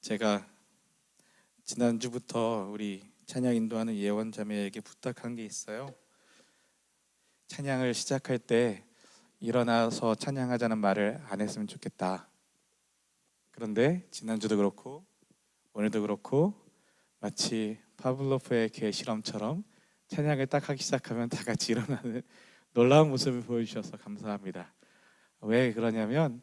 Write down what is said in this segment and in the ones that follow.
제가 지난주부터 우리 찬양 인도하는 예원자매에게 부탁한 게 있어요. 찬양을 시작할 때 일어나서 찬양하자는 말을 안 했으면 좋겠다. 그런데 지난주도 그렇고 오늘도 그렇고 마치 파블로프의 개 실험처럼 찬양을 딱 하기 시작하면 다 같이 일어나는 놀라운 모습을 보여주셔서 감사합니다. 왜 그러냐면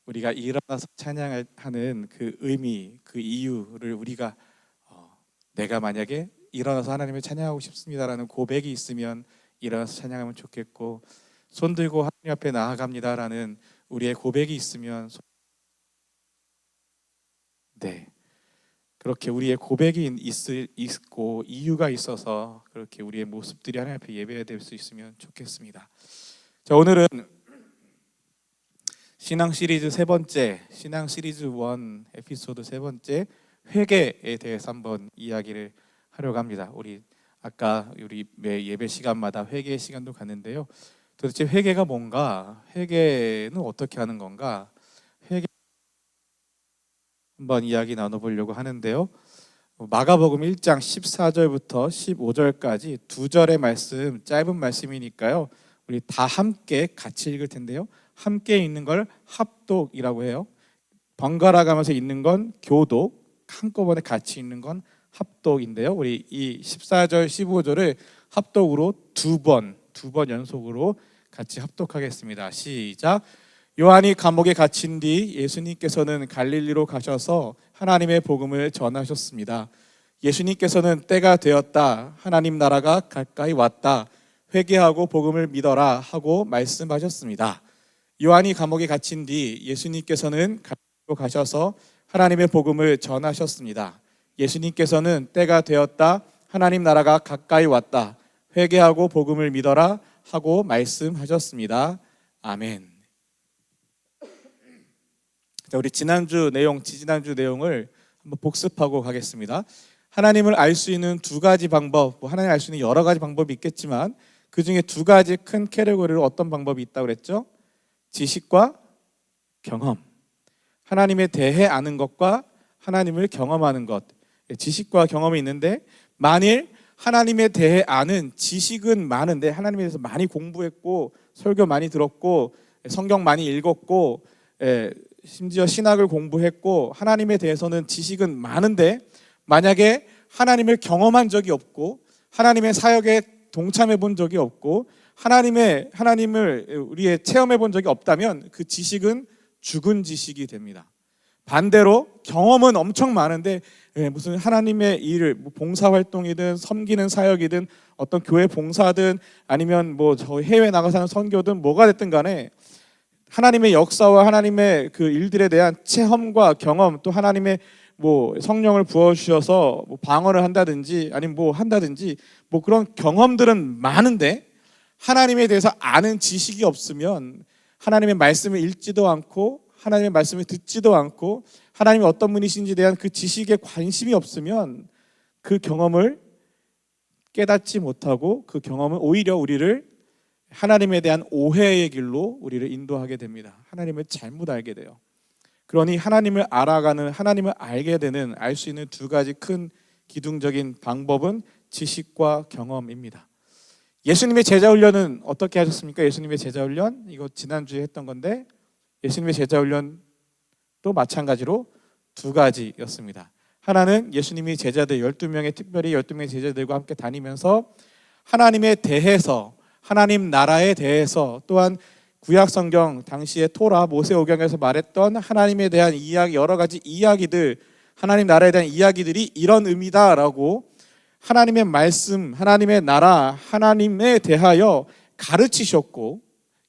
우리가 일어나서 찬양을 하는 그 의미, 그 이유를 우리가 내가 만약에 일어나서 하나님을 찬양하고 싶습니다라는 고백이 있으면 일어나서 찬양하면 좋겠고, 손 들고 하나님 앞에 나아갑니다라는 우리의 고백이 있으면 그렇게 우리의 고백이 있고 이유가 있어서 그렇게 우리의 모습들이 하나님 앞에 예배될 수 있으면 좋겠습니다. 자, 오늘은 신앙 시리즈 세 번째, 신앙 시리즈 1 에피소드 세 번째 회개에 대해서 한번 이야기를 하려고 합니다. 우리 아까 매 예배 시간마다 회개 시간도 갔는데요. 도대체 회개가 뭔가, 회개는 어떻게 하는 건가, 회개 한번 이야기 나눠보려고 하는데요. 마가복음 1장 14절부터 15절까지 두 절의 말씀, 짧은 말씀이니까요. 우리 다 함께 같이 읽을 텐데요. 함께 읽는 걸 합독이라고 해요. 번갈아 가면서 읽는 건 교독, 한꺼번에 같이 읽는 건 합독인데요. 우리 이 14절, 15절을 합독으로 두 번 연속으로 같이 합독하겠습니다. 시작. 요한이 감옥에 갇힌 뒤 예수님께서는 갈릴리로 가셔서 하나님의 복음을 전하셨습니다. 예수님께서는 때가 되었다, 하나님 나라가 가까이 왔다, 회개하고 복음을 믿어라 하고 말씀하셨습니다. 요한이 감옥에 갇힌 뒤 예수님께서는 갈릴리로 가셔서 하나님의 복음을 전하셨습니다. 예수님께서는 때가 되었다, 하나님 나라가 가까이 왔다, 회개하고 복음을 믿어라 하고 말씀하셨습니다. 아멘. 자, 우리 지난주 내용을 한번 복습하고 가겠습니다. 하나님을 알 수 있는 두 가지 방법, 하나님을 알 수 있는 여러 가지 방법이 있겠지만 그 중에 두 가지 큰 캐테고리로 어떤 방법이 있다고 그랬죠? 지식과 경험. 하나님에 대해 아는 것과 하나님을 경험하는 것. 지식과 경험이 있는데, 만일 하나님에 대해 아는 지식은 많은데, 하나님에 대해서 많이 공부했고 설교 많이 들었고 성경 많이 읽었고 심지어 신학을 공부했고 하나님에 대해서는 지식은 많은데, 만약에 하나님을 경험한 적이 없고 하나님의 사역에 동참해 본 적이 없고 하나님을 우리의 체험해 본 적이 없다면 그 지식은 죽은 지식이 됩니다. 반대로 경험은 엄청 많은데 무슨 하나님의 일을, 봉사활동이든 섬기는 사역이든 어떤 교회 봉사든 아니면 저 해외 나가서 하는 선교든 뭐가 됐든 간에 하나님의 역사와 하나님의 그 일들에 대한 체험과 경험, 또 하나님의 성령을 부어주셔서 방언을 한다든지 아니면 한다든지 그런 경험들은 많은데 하나님에 대해서 아는 지식이 없으면, 하나님의 말씀을 읽지도 않고 하나님의 말씀을 듣지도 않고 하나님이 어떤 분이신지에 대한 그 지식에 관심이 없으면 그 경험을 깨닫지 못하고 그 경험은 오히려 우리를 하나님에 대한 오해의 길로 우리를 인도하게 됩니다. 하나님을 잘못 알게 돼요. 그러니 하나님을 알아가는, 하나님을 알게 되는, 알 수 있는 두 가지 큰 기둥적인 방법은 지식과 경험입니다. 예수님의 제자 훈련은 어떻게 하셨습니까? 예수님의 제자 훈련, 이거 지난주에 했던 건데, 예수님의 제자 훈련도 마찬가지로 두 가지였습니다. 하나는 예수님이 제자들 12명의 특별히 12명의 제자들과 함께 다니면서 하나님에 대해서, 하나님 나라에 대해서, 또한 구약 성경 당시의 토라 모세오경에서 말했던 하나님에 대한 이야기, 여러 가지 이야기들, 하나님 나라에 대한 이야기들이 이런 의미다라고 하나님의 말씀, 하나님의 나라, 하나님에 대하여 가르치셨고,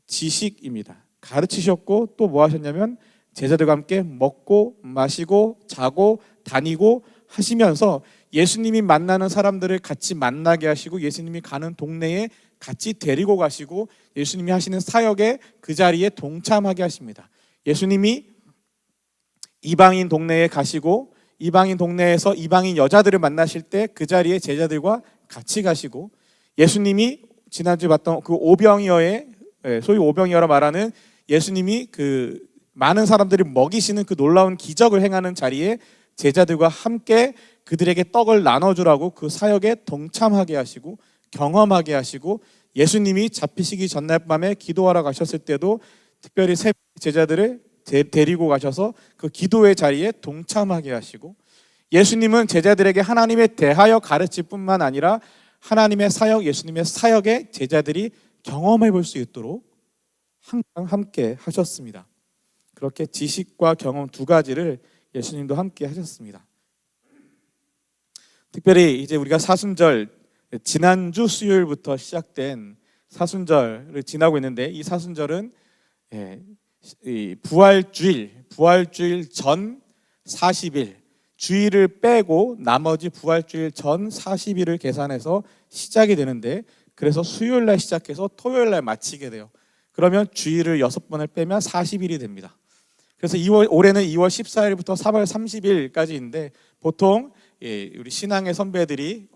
지식입니다. 가르치셨고 또 뭐 하셨냐면 제자들과 함께 먹고 마시고 자고 다니고 하시면서 예수님이 만나는 사람들을 같이 만나게 하시고 예수님이 가는 동네에 같이 데리고 가시고 예수님이 하시는 사역에 그 자리에 동참하게 하십니다. 예수님이 이방인 동네에 가시고 이방인 동네에서 이방인 여자들을 만나실 때 그 자리에 제자들과 같이 가시고, 예수님이 지난주에 봤던 그 오병이어의, 소위 오병이어라 말하는 예수님이 그 많은 사람들이 먹이시는 그 놀라운 기적을 행하는 자리에 제자들과 함께 그들에게 떡을 나눠주라고 그 사역에 동참하게 하시고 경험하게 하시고, 예수님이 잡히시기 전날 밤에 기도하러 가셨을 때도 특별히 세 제자들을 데리고 가셔서 그 기도의 자리에 동참하게 하시고, 예수님은 제자들에게 하나님에 대하여 가르칠 뿐만 아니라 하나님의 사역, 예수님의 사역에 제자들이 경험해 볼 수 있도록 항상 함께 하셨습니다. 그렇게 지식과 경험 두 가지를 예수님도 함께 하셨습니다. 특별히 이제 우리가 사순절, 지난주 수요일부터 시작된 사순절을 지나고 있는데, 이 사순절은 부활주일 전 40일, 주일을 빼고 나머지 부활주일 전 40일을 계산해서 시작이 되는데, 그래서 수요일 날 시작해서 토요일 날 마치게 돼요. 그러면 주일을 6번을 빼면 40일이 됩니다. 그래서 올해는 2월 14일부터 3월 30일까지인데, 보통 우리 신앙의 선배들이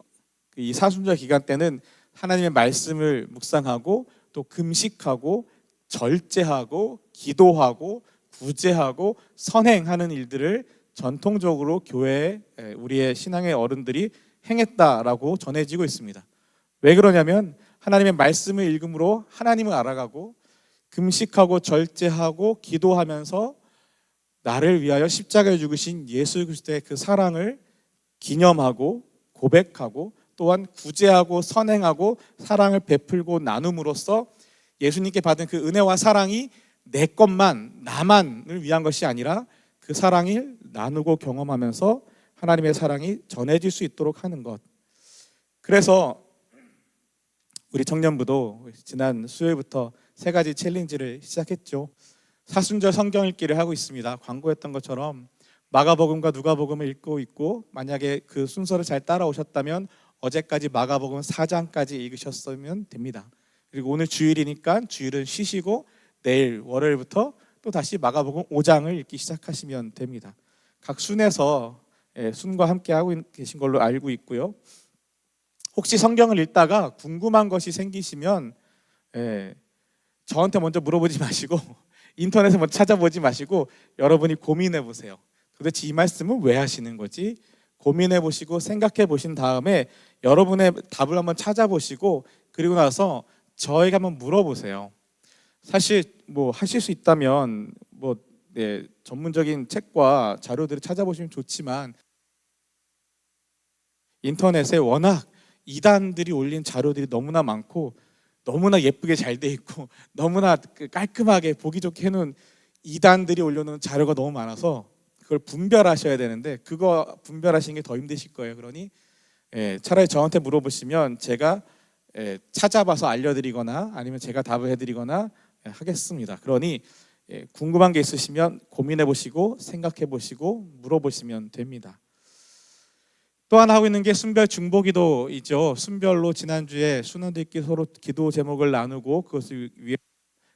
이 사순절 기간 때는 하나님의 말씀을 묵상하고 또 금식하고 절제하고 기도하고 구제하고 선행하는 일들을 전통적으로 교회에 우리의 신앙의 어른들이 행했다라고 전해지고 있습니다. 왜 그러냐면 하나님의 말씀을 읽음으로 하나님을 알아가고, 금식하고 절제하고 기도하면서 나를 위하여 십자가에 죽으신 예수 그리스도의 그 사랑을 기념하고 고백하고, 또한 구제하고 선행하고 사랑을 베풀고 나눔으로써 예수님께 받은 그 은혜와 사랑이 내 것만, 나만을 위한 것이 아니라 그 사랑을 나누고 경험하면서 하나님의 사랑이 전해질 수 있도록 하는 것. 그래서 우리 청년부도 지난 수요일부터 3가지 챌린지를 시작했죠. 사순절 성경 읽기를 하고 있습니다. 광고했던 것처럼 마가복음과 누가복음을 읽고 있고, 만약에 그 순서를 잘 따라오셨다면 어제까지 마가복음 4장까지 읽으셨으면 됩니다. 그리고 오늘 주일이니까 주일은 쉬시고 내일 월요일부터 또 다시 마가복음 5장을 읽기 시작하시면 됩니다. 각 순에서 순과 함께 하고 계신 걸로 알고 있고요. 혹시 성경을 읽다가 궁금한 것이 생기시면 저한테 먼저 물어보지 마시고 인터넷에 먼저 찾아보지 마시고 여러분이 고민해 보세요. 도대체 이 말씀은 왜 하시는 거지? 고민해 보시고 생각해 보신 다음에 여러분의 답을 한번 찾아보시고, 그리고 나서 저에게 한번 물어보세요. 사실 뭐 하실 수 있다면 전문적인 책과 자료들을 찾아보시면 좋지만, 인터넷에 워낙 이단들이 올린 자료들이 너무나 많고 너무나 예쁘게 잘 돼 있고 너무나 깔끔하게 보기 좋게 해놓은 이단들이 올려놓은 자료가 너무 많아서 그걸 분별하셔야 되는데, 그거 분별하시는 게 더 힘드실 거예요. 그러니 차라리 저한테 물어보시면 제가 찾아봐서 알려드리거나 아니면 제가 답을 해드리거나 하겠습니다. 그러니 궁금한 게 있으시면 고민해 보시고 생각해 보시고 물어보시면 됩니다. 또 하나 하고 있는 게 순별 중보기도이죠. 순별로 지난주에 순원들끼리 서로 기도 제목을 나누고 그것을 위해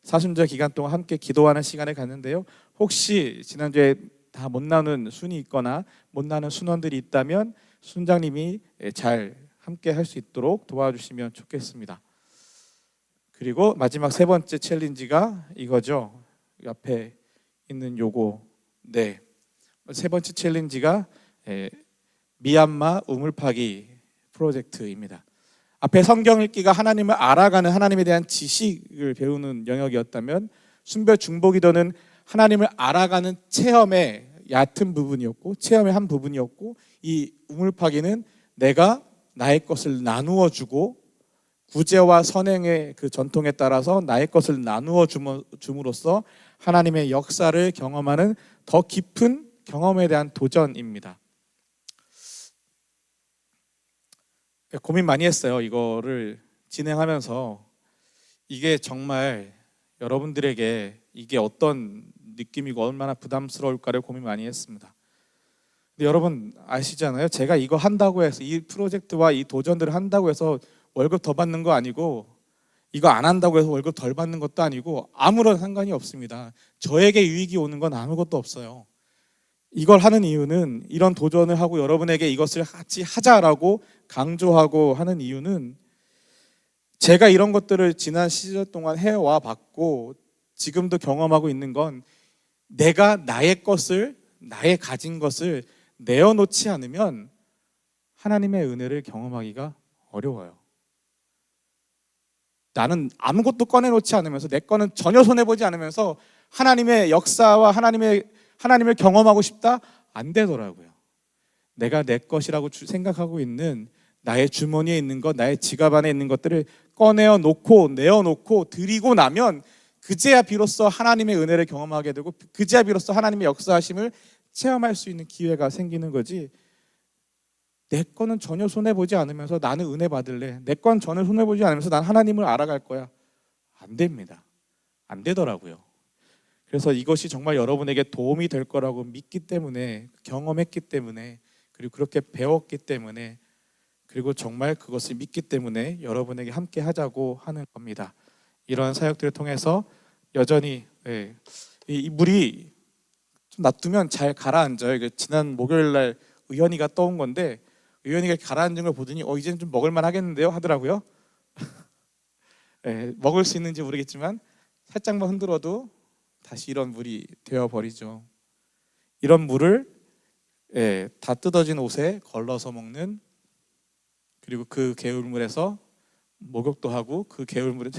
사순절 기간 동안 함께 기도하는 시간을 갖는데요. 혹시 지난주에 다 못 나눈 순이 있거나 못 나눈 순원들이 있다면 순장님이 잘 함께 할 수 있도록 도와주시면 좋겠습니다. 그리고 마지막 3번째 챌린지가 이거죠. 옆에 있는 요거. 3번째 챌린지가 미얀마 우물파기 프로젝트입니다. 앞에 성경 읽기가 하나님을 알아가는, 하나님에 대한 지식을 배우는 영역이었다면, 순별 중보기도는 하나님을 알아가는 체험의 얕은 부분이었고, 체험의 한 부분이었고, 이 우물파기는 내가 나의 것을 나누어 주고 구제와 선행의 그 전통에 따라서 나의 것을 나누어 줌으로써 하나님의 역사를 경험하는 더 깊은 경험에 대한 도전입니다. 고민 많이 했어요. 이거를 진행하면서 이게 정말 여러분들에게 이게 어떤 느낌이고 얼마나 부담스러울까를 고민 많이 했습니다. 근데 여러분 아시잖아요. 제가 이거 한다고 해서, 이 프로젝트와 이 도전들을 한다고 해서 월급 더 받는 거 아니고, 이거 안 한다고 해서 월급 덜 받는 것도 아니고 아무런 상관이 없습니다. 저에게 유익이 오는 건 아무것도 없어요. 이걸 하는 이유는, 이런 도전을 하고 여러분에게 이것을 같이 하자라고 강조하고 하는 이유는, 제가 이런 것들을 지난 시절 동안 해와 봤고 지금도 경험하고 있는 건, 내가 나의 것을, 나의 가진 것을 내어놓지 않으면 하나님의 은혜를 경험하기가 어려워요. 나는 아무것도 꺼내놓지 않으면서, 내 거는 전혀 손해보지 않으면서 하나님의 역사와 하나님을 경험하고 싶다? 안 되더라고요. 내가 내 것이라고 생각하고 있는 나의 주머니에 있는 것, 나의 지갑 안에 있는 것들을 꺼내어 놓고 내어놓고 드리고 나면 그제야 비로소 하나님의 은혜를 경험하게 되고, 그제야 비로소 하나님의 역사하심을 체험할 수 있는 기회가 생기는 거지. 내 거는 전혀 손해보지 않으면서 나는 은혜 받을래, 내 건 전혀 손해보지 않으면서 난 하나님을 알아갈 거야, 안 됩니다. 안 되더라고요. 그래서 이것이 정말 여러분에게 도움이 될 거라고 믿기 때문에, 경험했기 때문에, 그리고 그렇게 배웠기 때문에, 그리고 정말 그것을 믿기 때문에 여러분에게 함께 하자고 하는 겁니다. 이러한 사역들을 통해서 여전히 이 물이 좀 놔두면 잘 가라앉아요. 지난 목요일 날 의연이가 떠온 건데, 의연이가 가라앉은 걸 보더니 이제는 좀 먹을만 하겠는데요 하더라고요. 먹을 수 있는지 모르겠지만 살짝만 흔들어도 다시 이런 물이 되어버리죠. 이런 물을 다 뜯어진 옷에 걸러서 먹는, 그리고 그 개울물에서 목욕도 하고, 그 개울물에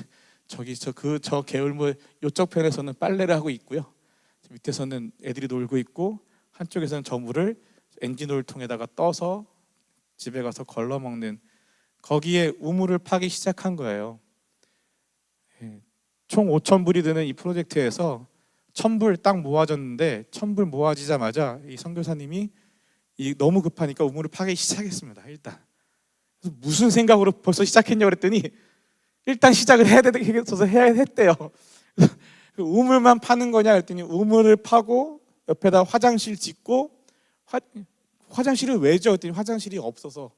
저 개울물 이쪽 편에서는 빨래를 하고 있고요, 밑에서는 애들이 놀고 있고, 한쪽에서는 저 물을 엔진오일통에다가 떠서 집에 가서 걸러 먹는, 거기에 우물을 파기 시작한 거예요. 총 5,000불이 드는 이 프로젝트에서 1,000불 딱 모아졌는데, 1,000불 모아지자마자 이 선교사님이 너무 급하니까 우물을 파기 시작했습니다. 일단 무슨 생각으로 벌써 시작했냐고 그랬더니 일단 시작을 해야 되겠어서 해야 했대요. 우물만 파는 거냐 그랬더니 우물을 파고 옆에다 화장실 짓고, 화장실을 왜 지어? 그랬더니 화장실이 없어서.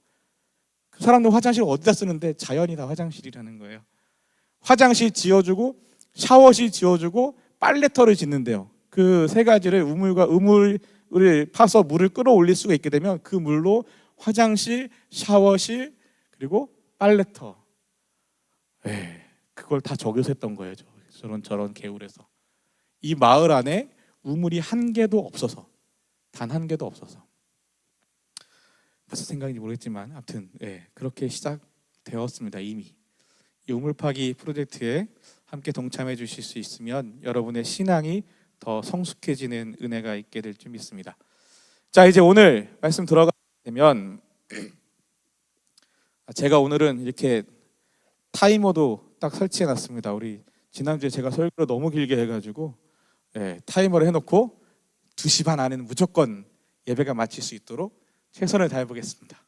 그 사람들 화장실을 어디다 쓰는데 자연이 다 화장실이라는 거예요. 화장실 지어주고 샤워실 지어주고 빨래터를 짓는데요. 그 세 가지를, 우물을 파서 물을 끌어올릴 수가 있게 되면 그 물로 화장실, 샤워실, 그리고 빨래터, 그걸 다 적용해서 했던 거예요. 저런 개울에서. 이 마을 안에 우물이 한 개도 없어서, 단 한 개도 없어서. 무슨 생각인지 모르겠지만 아무튼 그렇게 시작되었습니다. 이미 이 우물 파기 프로젝트에 함께 동참해 주실 수 있으면 여러분의 신앙이 더 성숙해지는 은혜가 있게 될 줄 믿습니다. 자, 이제 오늘 말씀 들어가게 되면, 제가 오늘은 이렇게 타이머도 딱 설치해 놨습니다. 우리 지난주에 제가 설교를 너무 길게 해가지고 타이머를 해놓고 2시 반 안에는 무조건 예배가 마칠 수 있도록 최선을 다해 보겠습니다.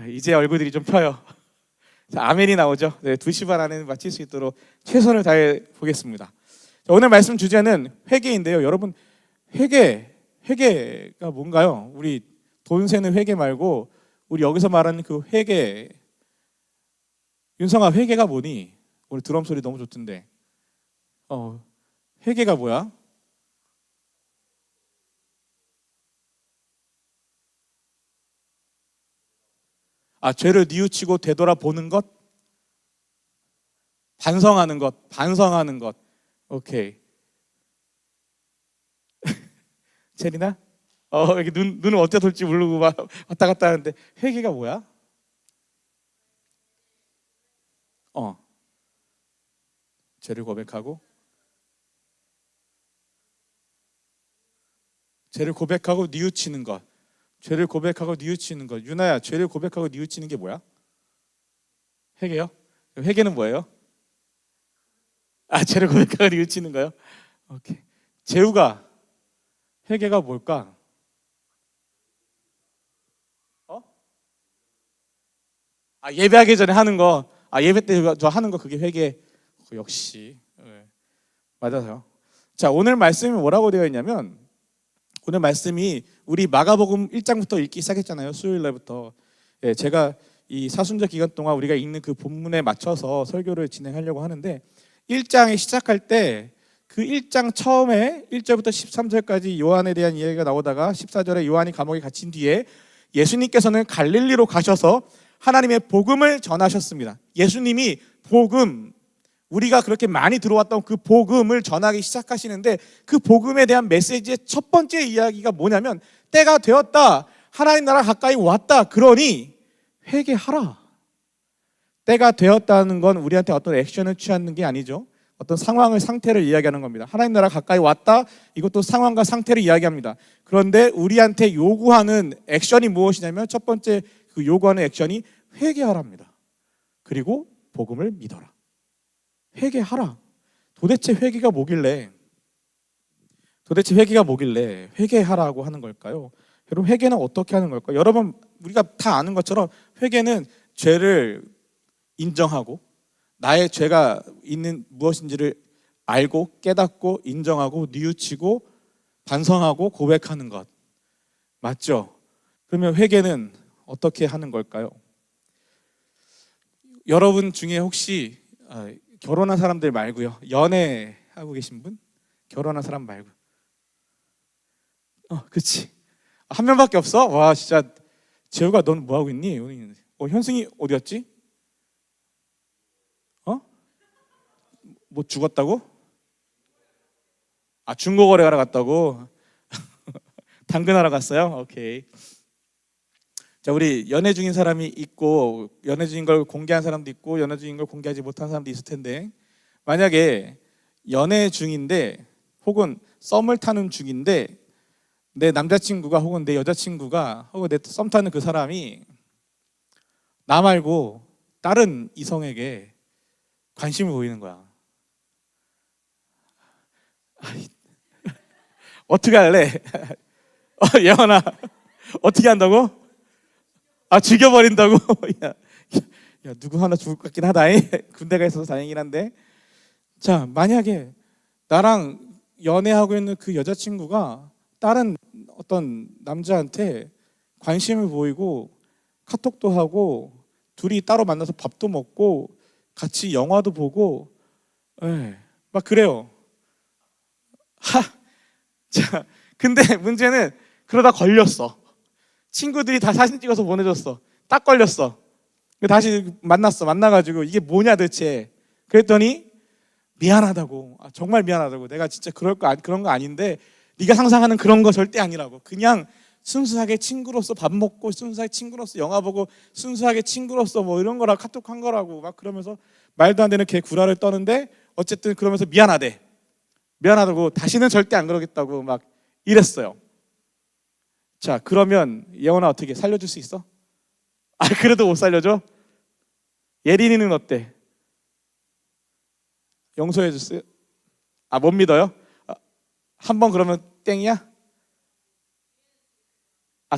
이제 얼굴들이 좀 펴요. 자, 아멘이 나오죠. 2시 반 안에는 마칠 수 있도록 최선을 다해 보겠습니다. 자, 오늘 말씀 주제는 회개인데요. 여러분, 회개가 뭔가요? 우리 돈 세는 회개 말고 우리 여기서 말하는 그 회개. 윤성아, 회개가 뭐니? 오늘 드럼 소리 너무 좋던데. 회개가 뭐야? 죄를 뉘우치고 되돌아보는 것? 반성하는 것. 오케이. 체리나? 이렇게 눈을 어디다 돌지 모르고 막 왔다 갔다 하는데, 회개가 뭐야? 죄를 고백하고 뉘우치는 것. 죄를 고백하고 뉘우치는 것. 유나야, 죄를 고백하고 뉘우치는 게 뭐야? 회개요? 회개는 뭐예요? 죄를 고백하고 뉘우치는 거요? 오케이. 재우가, 회개가 뭘까? 예배하기 전에 하는 거. 예배 때 저 하는 거, 그게 회개. 역시 맞아요. 자, 오늘 말씀이 뭐라고 되어 있냐면, 오늘 말씀이 우리 마가복음 1장부터 읽기 시작했잖아요. 수요일 날부터. 제가 이 사순절 기간 동안 우리가 읽는 그 본문에 맞춰서 설교를 진행하려고 하는데, 1장에 시작할 때 그 1장 처음에 1절부터 13절까지 요한에 대한 이야기가 나오다가 14절에 요한이 감옥에 갇힌 뒤에 예수님께서는 갈릴리로 가셔서 하나님의 복음을 전하셨습니다. 예수님이 복음, 우리가 그렇게 많이 들어왔던 그 복음을 전하기 시작하시는데, 그 복음에 대한 메시지의 첫 번째 이야기가 뭐냐면, 때가 되었다, 하나님 나라 가까이 왔다, 그러니 회개하라. 때가 되었다는 건 우리한테 어떤 액션을 취하는 게 아니죠. 어떤 상황을, 상태를 이야기하는 겁니다. 하나님 나라 가까이 왔다, 이것도 상황과 상태를 이야기합니다. 그런데 우리한테 요구하는 액션이 무엇이냐면, 첫 번째 그 요구하는 액션이 회개하랍니다. 그리고 복음을 믿어라. 회개하라. 도대체 회개가 뭐길래 회개하라고 하는 걸까요? 여러분, 회개는 어떻게 하는 걸까요? 여러분, 우리가 다 아는 것처럼 회개는 죄를 인정하고, 나의 죄가 있는 무엇인지를 알고 깨닫고 인정하고 뉘우치고 반성하고 고백하는 것, 맞죠? 그러면 회개는 어떻게 하는 걸까요? 여러분 중에 혹시 결혼한 사람들 말고요, 연애하고 계신 분? 결혼한 사람 말고. 그치. 한 명밖에 없어? 와, 진짜. 재우가, 넌 뭐하고 있니? 현승이 어디였지? 뭐 죽었다고? 중고거래하러 갔다고? 당근하러 갔어요? 오케이. 자, 우리 연애 중인 사람이 있고, 연애 중인 걸 공개한 사람도 있고, 연애 중인 걸 공개하지 못한 사람도 있을 텐데, 만약에 연애 중인데, 혹은 썸을 타는 중인데, 내 남자친구가 혹은 내 여자친구가 혹은 내 썸 타는 그 사람이 나 말고 다른 이성에게 관심을 보이는 거야. 어떻게 할래? 예원아, 어떻게 한다고? 죽여버린다고? 야, 누구 하나 죽을 것 같긴 하다. 군대가 있어서 다행이긴 한데. 자, 만약에 나랑 연애하고 있는 그 여자친구가 다른 어떤 남자한테 관심을 보이고 카톡도 하고 둘이 따로 만나서 밥도 먹고 같이 영화도 보고, 막 그래요. 자, 근데 문제는 그러다 걸렸어. 친구들이 다 사진 찍어서 보내줬어. 딱 걸렸어. 다시 만나가지고 이게 뭐냐 대체. 그랬더니 미안하다고. 정말 미안하다고. 내가 진짜 그런 거 아닌데 네가 상상하는 그런 거 절대 아니라고. 그냥 순수하게 친구로서 밥 먹고, 순수하게 친구로서 영화 보고, 순수하게 친구로서 뭐 이런 거라 카톡한 거라고 막 그러면서 말도 안 되는 개 구라를 떠는데, 어쨌든 그러면서 미안하다고, 다시는 절대 안 그러겠다고 막 이랬어요. 자, 그러면 예원아, 어떻게 살려줄 수 있어? 그래도 못 살려줘? 예린이는 어때? 용서해 줬어요? 못 믿어요? 한 번 그러면 땡이야?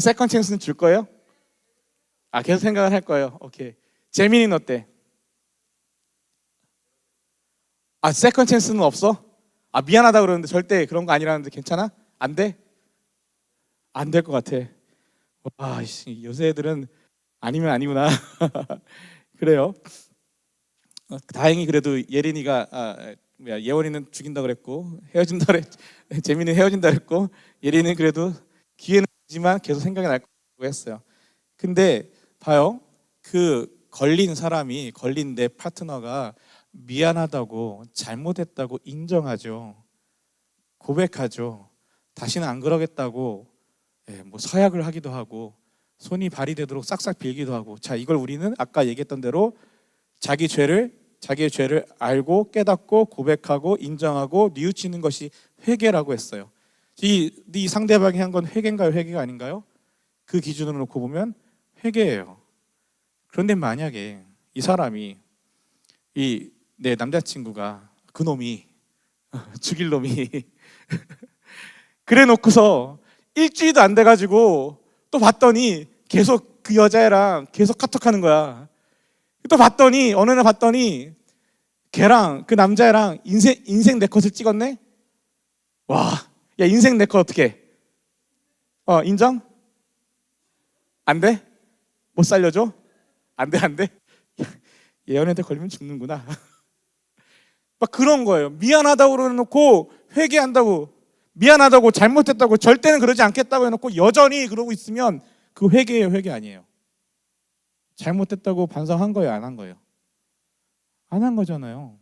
세컨 찬스는 줄 거예요? 계속 생각을 할 거예요. 오케이. 재민이는 어때? 세컨 찬스는 없어? 미안하다 그러는데 절대 그런 거 아니라는데 괜찮아? 안 돼? 안 될 것 같아. 요새 애들은 아니면 아니구나. 그래요. 다행히 그래도 예린이가 예원이는 죽인다 그랬고, 헤어진다 그랬, 재민이는 헤어진다 그랬고, 예린이는 그래도 기회는 있지만 계속 생각이 날 거라고 했어요. 근데 봐요, 그 걸린 내 파트너가 미안하다고, 잘못했다고 인정하죠. 고백하죠. 다시는 안 그러겠다고 뭐 서약을 하기도 하고, 손이 발이 되도록 싹싹 빌기도 하고. 자, 이걸 우리는 아까 얘기했던 대로 자기의 죄를 알고 깨닫고 고백하고 인정하고 뉘우치는 것이 회개라고 했어요. 이 상대방이 한 건 회개인가요, 회개가 아닌가요? 그 기준으로 놓고 보면 회개예요. 그런데 만약에 이 사람이, 내 남자친구가, 그놈이 죽일 놈이 그래 놓고서 일주일도 안 돼가지고 또 봤더니 계속 그 여자애랑 계속 카톡하는 거야. 또 봤더니 어느 날 걔랑 그 남자애랑 인생 네컷을 찍었네. 와, 야, 인생 네컷 어떻게? 인정? 안 돼? 못 살려줘? 안 돼. 예언한테 걸리면 죽는구나. 막 그런 거예요. 미안하다고 그러놓고 회개한다고, 미안하다고, 잘못했다고, 절대는 그러지 않겠다고 해놓고 여전히 그러고 있으면 그 회개예요, 회개 아니에요? 잘못했다고 반성한 거예요, 안 한 거예요? 안 한 거잖아요.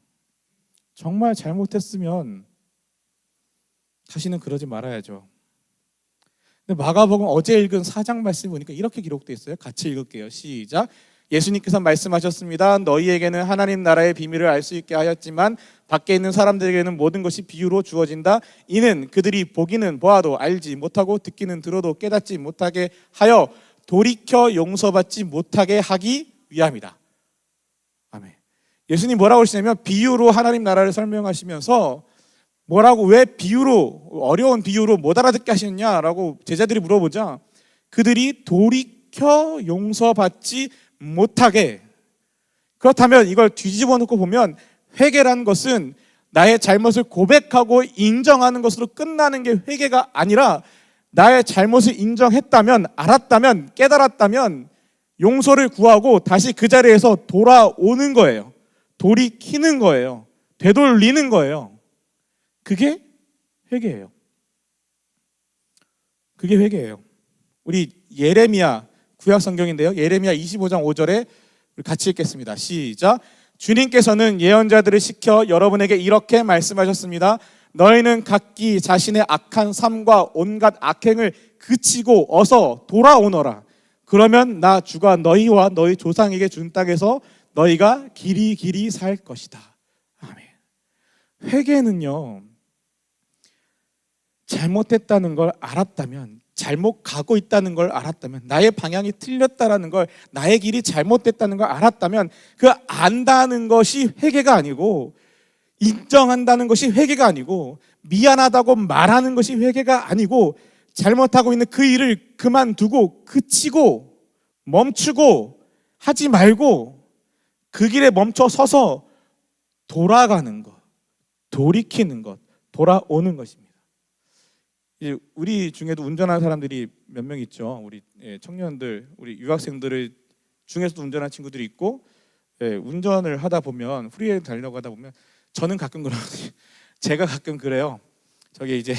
정말 잘못했으면 다시는 그러지 말아야죠. 근데 마가복음 어제 읽은 4장 말씀 보니까 이렇게 기록되어 있어요. 같이 읽을게요. 시작. 예수님께서 말씀하셨습니다. 너희에게는 하나님 나라의 비밀을 알 수 있게 하였지만 밖에 있는 사람들에게는 모든 것이 비유로 주어진다. 이는 그들이 보기는 보아도 알지 못하고 듣기는 들어도 깨닫지 못하게 하여 돌이켜 용서받지 못하게 하기 위함이다. 아멘. 예수님 뭐라고 하시냐면 비유로 하나님 나라를 설명하시면서 뭐라고, 왜 비유로, 어려운 비유로 못 알아듣게 하시느냐라고 제자들이 물어보자 그들이 돌이켜 용서받지 못하게. 그렇다면 이걸 뒤집어 놓고 보면 회개란 것은 나의 잘못을 고백하고 인정하는 것으로 끝나는 게 회개가 아니라 나의 잘못을 인정했다면, 알았다면, 깨달았다면 용서를 구하고 다시 그 자리에서 돌아오는 거예요. 돌이키는 거예요. 되돌리는 거예요. 그게 회개예요. 그게 회개예요. 우리 예레미야 구약 성경인데요. 예레미야 25장 5절에 우리 같이 읽겠습니다. 시작. 주님께서는 예언자들을 시켜 여러분에게 이렇게 말씀하셨습니다. 너희는 각기 자신의 악한 삶과 온갖 악행을 그치고 어서 돌아오너라. 그러면 나 주가 너희와 너희 조상에게 준 땅에서 너희가 길이 살 것이다. 아멘. 회개는요, 잘못했다는 걸 알았다면, 잘못 가고 있다는 걸 알았다면, 나의 방향이 틀렸다는 걸, 나의 길이 잘못됐다는 걸 알았다면 그 안다는 것이 회개가 아니고, 인정한다는 것이 회개가 아니고, 미안하다고 말하는 것이 회개가 아니고, 잘못하고 있는 그 일을 그만두고 그치고 멈추고 하지 말고 그 길에 멈춰 서서 돌아가는 것, 돌이키는 것, 돌아오는 것입니다. 우리 중에도 운전하는 사람들이 몇 명 있죠. 우리 청년들, 우리 유학생들 중에서도 운전하는 친구들이 있고, 운전을 하다 보면, 프리웨이 달려고 하다 보면 저는 가끔 그러거든요. 제가 가끔 그래요. 저기 이제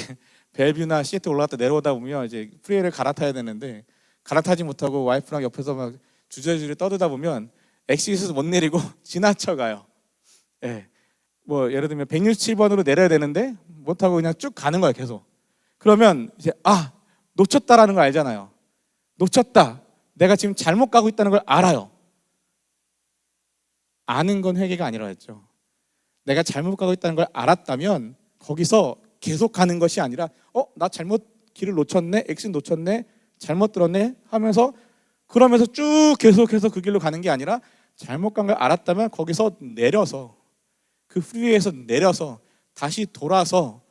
벨뷰나 시애틀 올라갔다 내려오다 보면 이제 프리웨이를 갈아타야 되는데 갈아타지 못하고 와이프랑 옆에서 막 주저주저 떠들다 보면 엑시트에서 못 내리고 지나쳐가요. 뭐 예를 들면 167번으로 내려야 되는데 못하고 그냥 쭉 가는 거예요. 계속. 그러면 이제 놓쳤다라는 걸 알잖아요. 놓쳤다. 내가 지금 잘못 가고 있다는 걸 알아요. 아는 건 회개가 아니라 했죠. 내가 잘못 가고 있다는 걸 알았다면 거기서 계속 가는 것이 아니라 나 잘못 길을 놓쳤네, 엑신 놓쳤네, 잘못 들었네 하면서, 그러면서 쭉 계속해서 그 길로 가는 게 아니라 잘못 간 걸 알았다면 거기서 내려서, 그 프리웨이에서 내려서 다시 돌아서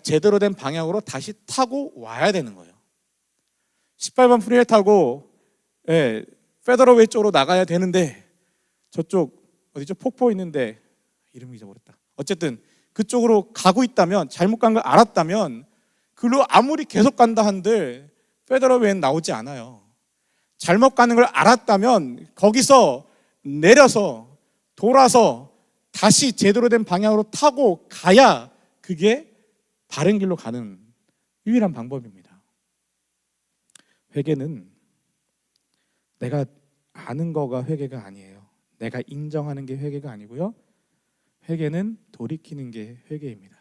제대로 된 방향으로 다시 타고 와야 되는 거예요. 18번 프리웨이 타고 페더러웨이 쪽으로 나가야 되는데 저쪽 어디죠? 폭포 있는데 이름이 잊어버렸다. 어쨌든 그쪽으로 가고 있다면, 잘못 간 걸 알았다면 그걸로 아무리 계속 간다 한들 페더러웨이는 나오지 않아요. 잘못 가는 걸 알았다면 거기서 내려서 돌아서 다시 제대로 된 방향으로 타고 가야 그게 바른 길로 가는 유일한 방법입니다. 회개는 내가 아는 거가 회개가 아니에요. 내가 인정하는 게 회개가 아니고요. 회개는 돌이키는 게 회개입니다.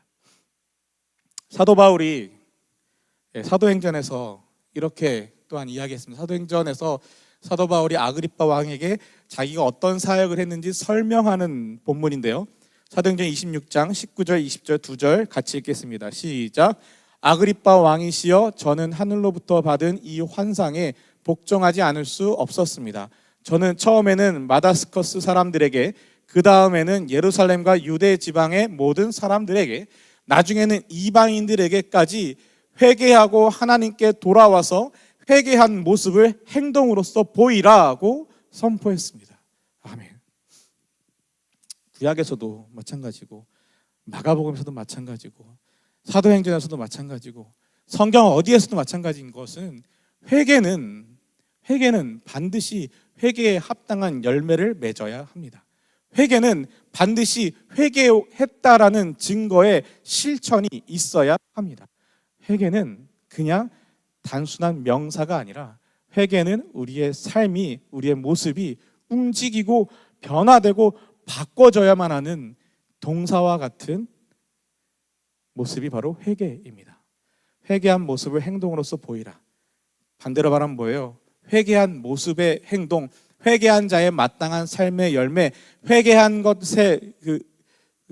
사도 바울이 사도행전에서 이렇게 또한 이야기했습니다. 사도행전에서 사도 바울이 아그리빠 왕에게 자기가 어떤 사역을 했는지 설명하는 본문인데요. 사도행전 26장 19절 20절 2절 같이 읽겠습니다. 시작. 아그리빠 왕이시여, 저는 하늘로부터 받은 이 환상에 복종하지 않을 수 없었습니다. 저는 처음에는 마다스커스 사람들에게, 그 다음에는 예루살렘과 유대 지방의 모든 사람들에게, 나중에는 이방인들에게까지 회개하고 하나님께 돌아와서 회개한 모습을 행동으로써 보이라고 선포했습니다. 아멘. 구약에서도 마찬가지고, 마가복음에서도 마찬가지고, 사도행전에서도 마찬가지고, 성경 어디에서도 마찬가지인 것은 회개는 반드시 회개에 합당한 열매를 맺어야 합니다. 회개는 반드시 회개했다라는 증거의 실천이 있어야 합니다. 회개는 그냥 단순한 명사가 아니라, 회개는 우리의 삶이, 우리의 모습이 움직이고 변화되고 바꿔져야만 하는 동사와 같은 모습이 바로 회개입니다. 회개한 모습을 행동으로서 보이라. 반대로 말하면 뭐예요? 회개한 모습의 행동, 회개한 자의 마땅한 삶의 열매, 회개한 것의 그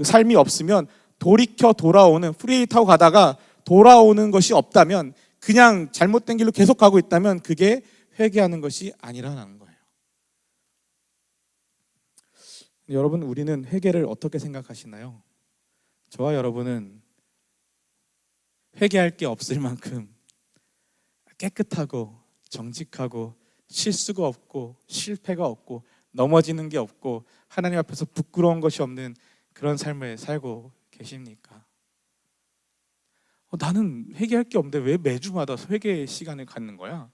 삶이 없으면 돌이켜 돌아오는, 프리웨이 타고 가다가 돌아오는 것이 없다면, 그냥 잘못된 길로 계속 가고 있다면 그게 회개하는 것이 아니라는 거예요. 여러분, 우리는 회개를 어떻게 생각하시나요? 저와 여러분은 회개할 게 없을 만큼 깨끗하고 정직하고 실수가 없고 실패가 없고 넘어지는 게 없고 하나님 앞에서 부끄러운 것이 없는 그런 삶을 살고 계십니까? 나는 회개할 게 없는데 왜 매주마다 회개 시간을 갖는 거야?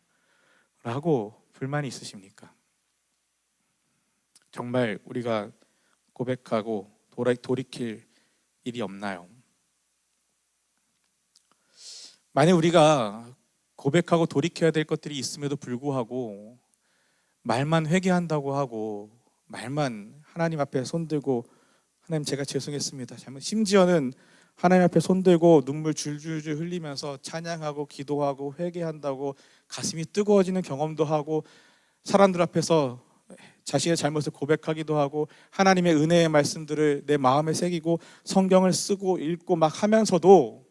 라고 불만이 있으십니까? 정말 우리가 고백하고 돌이킬 일이 없나요? 만약 우리가 고백하고 돌이켜야 될 것들이 있음에도 불구하고 말만 회개한다고 하고 말만 하나님 앞에 손들고 하나님 제가 죄송했습니다, 심지어는 하나님 앞에 손들고 눈물 줄줄줄 흘리면서 찬양하고 기도하고 회개한다고 가슴이 뜨거워지는 경험도 하고 사람들 앞에서 자신의 잘못을 고백하기도 하고 하나님의 은혜의 말씀들을 내 마음에 새기고 성경을 쓰고 읽고 막 하면서도,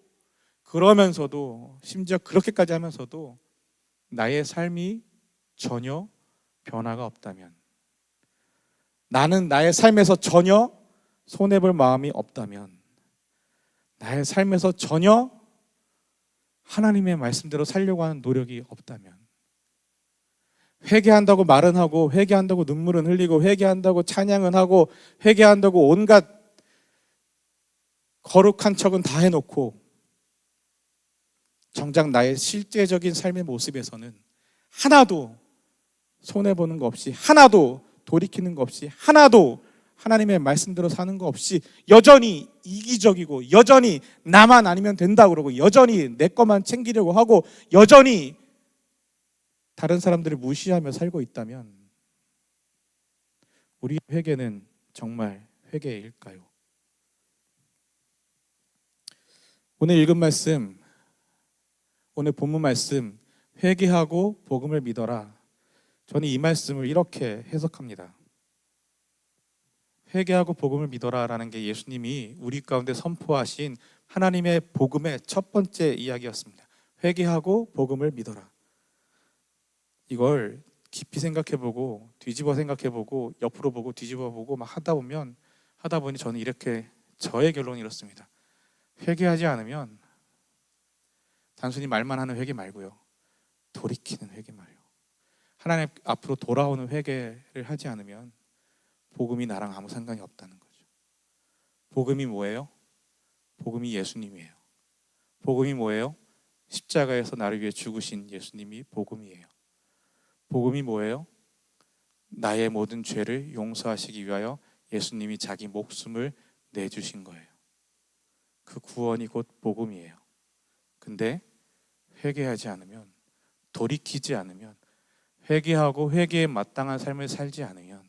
그러면서도 심지어 그렇게까지 하면서도 나의 삶이 전혀 변화가 없다면, 나는 나의 삶에서 전혀 손해볼 마음이 없다면, 나의 삶에서 전혀 하나님의 말씀대로 살려고 하는 노력이 없다면, 회개한다고 말은 하고 회개한다고 눈물은 흘리고 회개한다고 찬양은 하고 회개한다고 온갖 거룩한 척은 다 해놓고 정작 나의 실제적인 삶의 모습에서는 하나도 손해보는 거 없이, 하나도 돌이키는 거 없이, 하나도 하나님의 말씀대로 사는 거 없이 여전히 이기적이고 여전히 나만 아니면 된다 그러고 여전히 내 것만 챙기려고 하고 여전히 다른 사람들을 무시하며 살고 있다면 우리 회개는 정말 회개일까요? 오늘 읽은 말씀, 오늘 본문 말씀, 회개하고 복음을 믿어라. 저는 이 말씀을 이렇게 해석합니다. 회개하고 복음을 믿어라라는 게 예수님이 우리 가운데 선포하신 하나님의 복음의 첫 번째 이야기였습니다. 회개하고 복음을 믿어라. 이걸 깊이 생각해보고 뒤집어 생각해보고 옆으로 보고 뒤집어 보고 막 하다 보니 저는 이렇게 저의 결론이 이렇습니다. 회개하지 않으면 단순히 말만 하는 회개 말고요, 돌이키는 회개 말이요, 하나님 앞으로 돌아오는 회개를 하지 않으면 복음이 나랑 아무 상관이 없다는 거죠. 복음이 뭐예요? 복음이 예수님이에요. 복음이 뭐예요? 십자가에서 나를 위해 죽으신 예수님이 복음이에요. 복음이 뭐예요? 나의 모든 죄를 용서하시기 위하여 예수님이 자기 목숨을 내주신 거예요. 그 구원이 곧 복음이에요. 근데 회개하지 않으면, 돌이키지 않으면, 회개하고 회개에 마땅한 삶을 살지 않으면,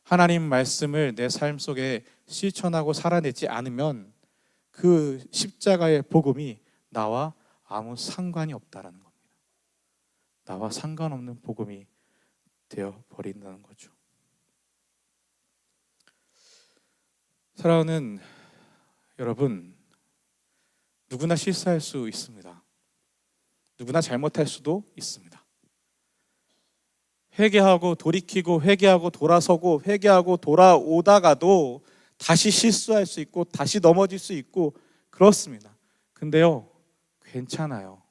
하나님 말씀을 내 삶 속에 실천하고 살아내지 않으면 그 십자가의 복음이 나와 아무 상관이 없다라는 겁니다. 나와 상관없는 복음이 되어버린다는 거죠. 사랑하는 여러분, 누구나 실수할 수 있습니다. 누구나 잘못할 수도 있습니다. 회개하고 돌이키고 회개하고 돌아서고 회개하고 돌아오다가도 다시 실수할 수 있고 다시 넘어질 수 있고 그렇습니다. 근데요, 괜찮아요.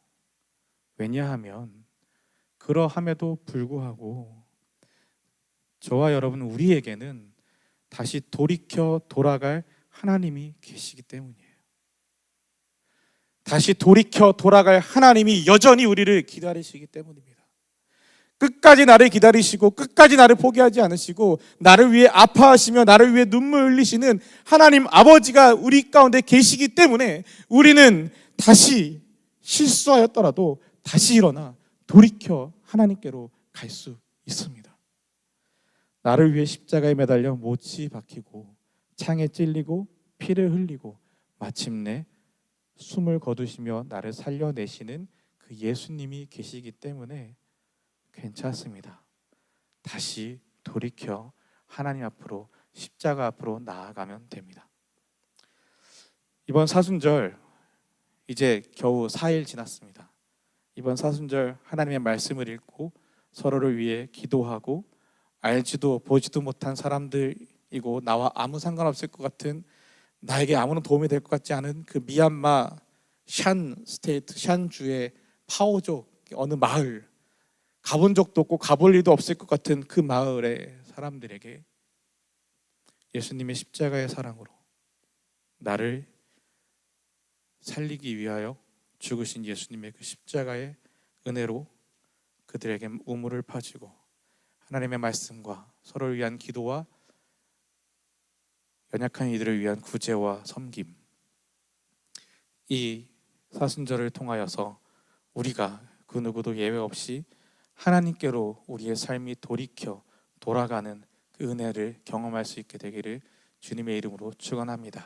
왜냐하면 그러함에도 불구하고 저와 여러분, 우리에게는 다시 돌이켜 돌아갈 하나님이 계시기 때문이에요. 다시 돌이켜 돌아갈 하나님이 여전히 우리를 기다리시기 때문입니다. 끝까지 나를 기다리시고 끝까지 나를 포기하지 않으시고 나를 위해 아파하시며 나를 위해 눈물 흘리시는 하나님 아버지가 우리 가운데 계시기 때문에 우리는 다시 실수하였더라도 다시 일어나 돌이켜 하나님께로 갈 수 있습니다. 나를 위해 십자가에 매달려 못이 박히고 창에 찔리고 피를 흘리고 마침내 숨을 거두시며 나를 살려내시는 그 예수님이 계시기 때문에 괜찮습니다. 다시 돌이켜 하나님 앞으로, 십자가 앞으로 나아가면 됩니다. 이번 사순절 이제 겨우 4일 지났습니다. 이번 사순절 하나님의 말씀을 읽고 서로를 위해 기도하고, 알지도 보지도 못한 사람들이고 나와 아무 상관없을 것 같은, 나에게 아무런 도움이 될 것 같지 않은 그 미얀마 샨주의 파오족 어느 마을, 가본 적도 없고 가볼 일도 없을 것 같은 그 마을의 사람들에게 예수님의 십자가의 사랑으로 나를 살리기 위하여 죽으신 예수님의 그 십자가의 은혜로 그들에게 우물을 파주고, 하나님의 말씀과 서로를 위한 기도와 연약한 이들을 위한 구제와 섬김, 이 사순절을 통하여서 우리가 그 누구도 예외 없이 하나님께로 우리의 삶이 돌이켜 돌아가는 그 은혜를 경험할 수 있게 되기를 주님의 이름으로 축원합니다.